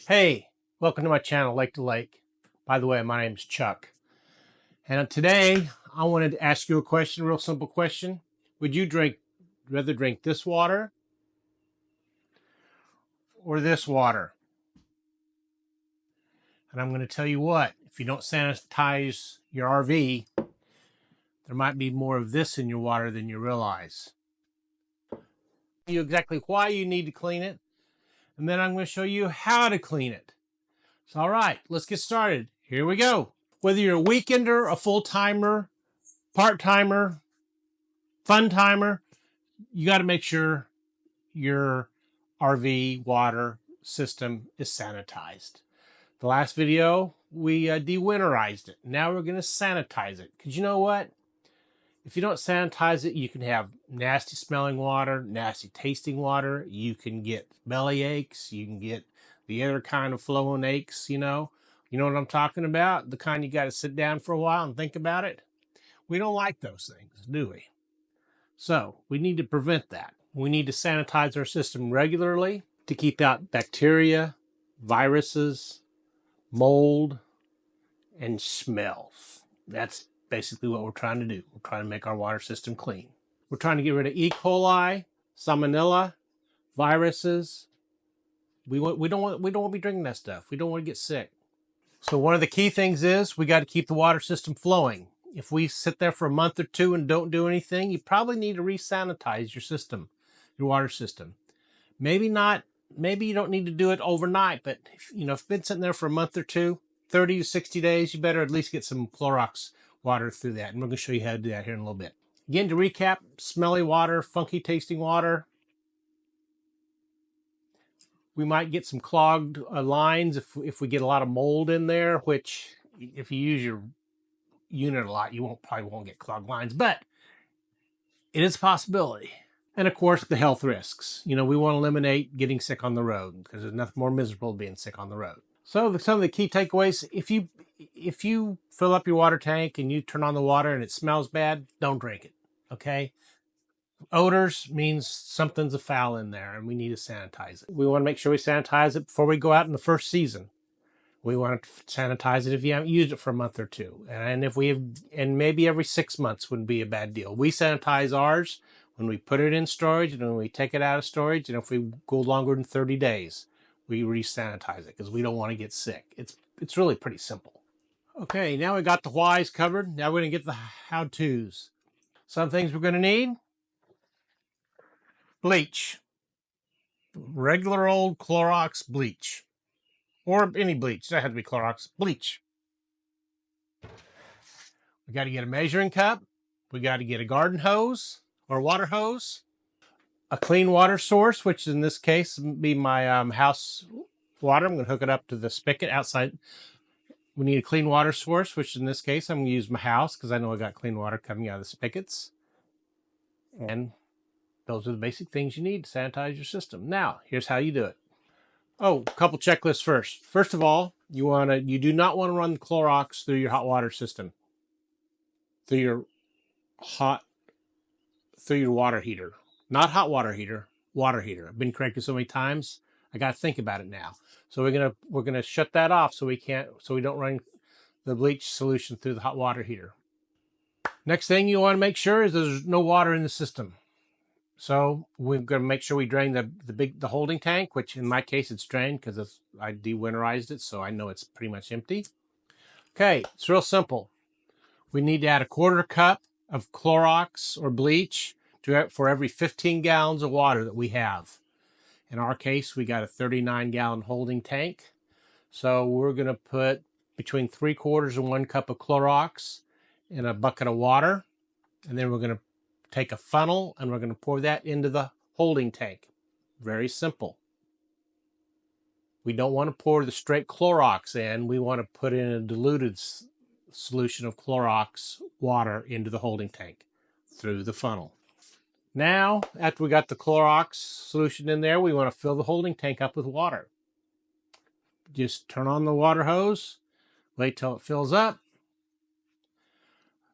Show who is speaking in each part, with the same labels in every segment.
Speaker 1: Hey, welcome to my channel, Lake to Lake. By the way, my name is Chuck. And today I wanted to ask you a question, a real simple question. Would you rather drink this water or this water? And I'm going to tell you what, if you don't sanitize your RV, there might be more of this in your water than you realize. I'll tell you exactly why you need to clean it, and then I'm going to show you how to clean it. So, all right, let's get started. Here we go. Whether you're a weekender, a full-timer, part-timer, fun-timer, you got to make sure your RV water system is sanitized. The last video, we de-winterized it. Now we're going to sanitize it. Because you know what? If you don't sanitize it, you can have nasty smelling water, nasty tasting water. You can get belly aches. You can get the other kind of flowing aches, you know. You know what I'm talking about? The kind you got to sit down for a while and think about it. We don't like those things, do we? So we need to prevent that. We need to sanitize our system regularly to keep out bacteria, viruses, mold, and smells. That's basically what we're trying to do. We're trying to make our water system clean. We're trying to get rid of E. coli, salmonella, viruses. We don't want to be drinking that stuff. We don't want to get sick. So one of the key things is we got to keep the water system flowing. If we sit there for a month or two and don't do anything, you probably need to re-sanitize your system, your water system. Maybe not. Maybe you don't need to do it overnight, but if it's been sitting there for a month or two, 30 to 60 days, you better at least get some Clorox water through that. And we're going to show you how to do that here in a little bit. Again, to recap, smelly water, funky tasting water. We might get some clogged lines if we get a lot of mold in there, which if you use your unit a lot, you probably won't get clogged lines, but it is a possibility. And of course, the health risks. We want to eliminate getting sick on the road because there's nothing more miserable than being sick on the road. So some of the key takeaways, if you fill up your water tank and you turn on the water and it smells bad, don't drink it, okay? Odors means something's afoul in there and we need to sanitize it. We want to make sure we sanitize it before we go out in the first season. We want to sanitize it if you haven't used it for a month or two. And maybe every 6 months wouldn't be a bad deal. We sanitize ours when we put it in storage and when we take it out of storage. And if we go longer than 30 days, we re-sanitize it because we don't want to get sick. It's really pretty simple. Okay, now we got the whys covered. Now we're going to get the how-tos. Some things we're going to need. Bleach. Regular old Clorox bleach. Or any bleach. That has to be Clorox. Bleach. We got to get a measuring cup. We got to get a garden hose or water hose. A clean water source, which in this case would be my house water. I'm going to hook it up to the spigot outside. We need a clean water source, which in this case I'm going to use my house because I know I got clean water coming out of the spigots. And those are the basic things you need to sanitize your system. Now, here's how you do it. Oh, a couple checklists first. First of all, you do not want to run the Clorox through your hot water system. Through your water heater. Not hot water heater, water heater. I've been corrected so many times, I got to think about it now. So we're gonna shut that off so we don't run the bleach solution through the hot water heater. Next thing you want to make sure is there's no water in the system. So we're going to make sure we drain the holding tank, which in my case it's drained because I de-winterized it, so I know it's pretty much empty. Okay, it's real simple. We need to add a 1/4 cup of Clorox or bleach for every 15 gallons of water that we have. In our case, we got a 39-gallon holding tank. So we're going to put between 3/4 and 1 cup of Clorox in a bucket of water, and then we're going to take a funnel and we're going to pour that into the holding tank. Very simple. We don't want to pour the straight Clorox in. We want to put in a diluted solution of Clorox water into the holding tank through the funnel. Now, after we got the Clorox solution in there, we want to fill the holding tank up with water. Just turn on the water hose, wait till it fills up.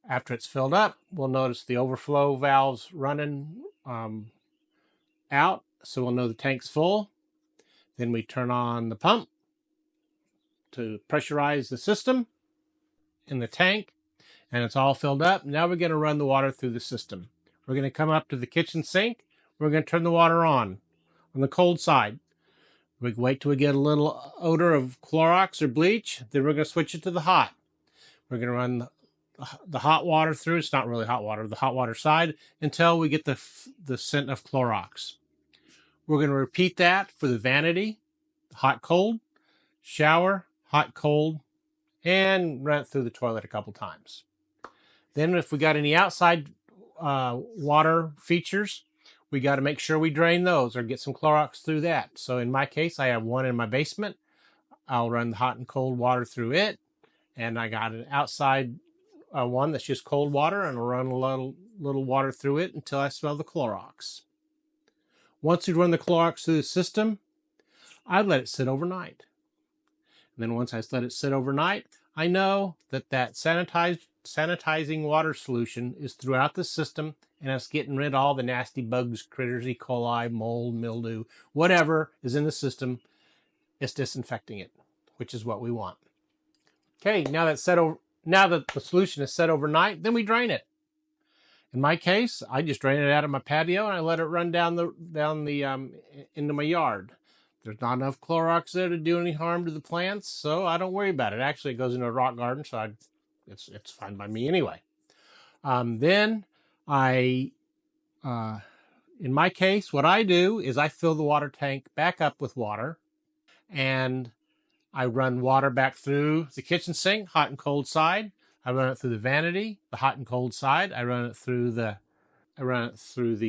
Speaker 1: After it's filled up, we'll notice the overflow valves running out, so we'll know the tank's full. Then we turn on the pump, to pressurize the system in the tank, and it's all filled up. Now we're going to run the water through the system. We're going to come up to the kitchen sink. We're going to turn the water on the cold side. We wait till we get a little odor of Clorox or bleach. Then we're going to switch it to the hot. We're going to run the hot water through. It's not really hot water, the hot water side, until we get the scent of Clorox. We're going to repeat that for the vanity, hot, cold, shower, hot, cold, and run it through the toilet a couple times. Then if we got any outside water features, we got to make sure we drain those or get some Clorox through that. So in my case, I have one in my basement. I'll run the hot and cold water through it. And I got an outside one that's just cold water, and I'll run a little water through it until I smell the Clorox. Once we run the Clorox through the system, I let it sit overnight. And then once I let it sit overnight, I know that sanitizing water solution is throughout the system, and it's getting rid of all the nasty bugs, critters, E. coli, mold, mildew, whatever is in the system. It's disinfecting it, which is what we want. Okay, now that the solution is set overnight, then we drain it. In my case, I just drain it out of my patio and I let it run down the into my yard. There's not enough Clorox there to do any harm to the plants, so I don't worry about it. Actually, it goes into a rock garden, so it's fine by me anyway. Then in my case, what I do is I fill the water tank back up with water, and I run water back through the kitchen sink, hot and cold side. I run it through the vanity, the hot and cold side. I run it through the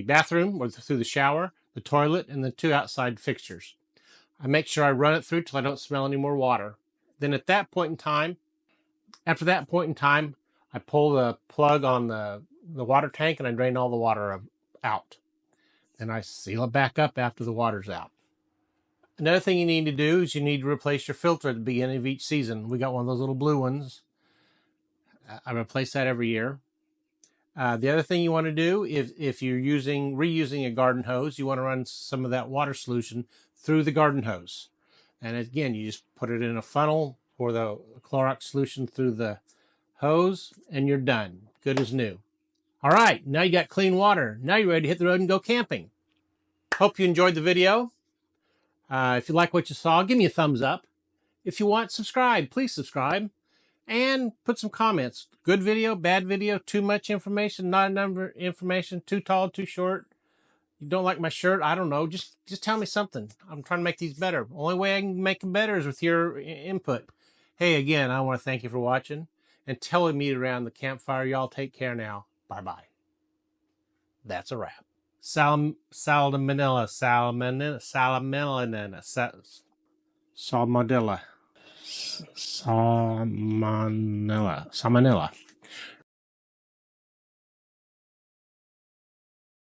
Speaker 1: bathroom or through the shower, the toilet, and the two outside fixtures. I make sure I run it through till I don't smell any more water. Then after that point in time, I pull the plug on the water tank and I drain all the water out. Then I seal it back up after the water's out. Another thing you need to do is you need to replace your filter at the beginning of each season. We got one of those little blue ones. I replace that every year. The other thing you want to do, if you're reusing a garden hose, you want to run some of that water solution through the garden hose. And again, you just put it in a funnel, pour the Clorox solution through the hose, and you're done. Good as new. All right, now you got clean water. Now you're ready to hit the road and go camping. Hope you enjoyed the video. If you like what you saw, give me a thumbs up. If you want, subscribe. Please subscribe. And put some comments. Good video, bad video, too much information, not enough information, too tall, too short. You don't like my shirt? I don't know. Just tell me something. I'm trying to make these better. Only way I can make them better is with your input. Hey, again, I want to thank you for watching. Until we meet around the campfire, y'all take care now. Bye-bye. That's a wrap. Salmonella. Salmonella.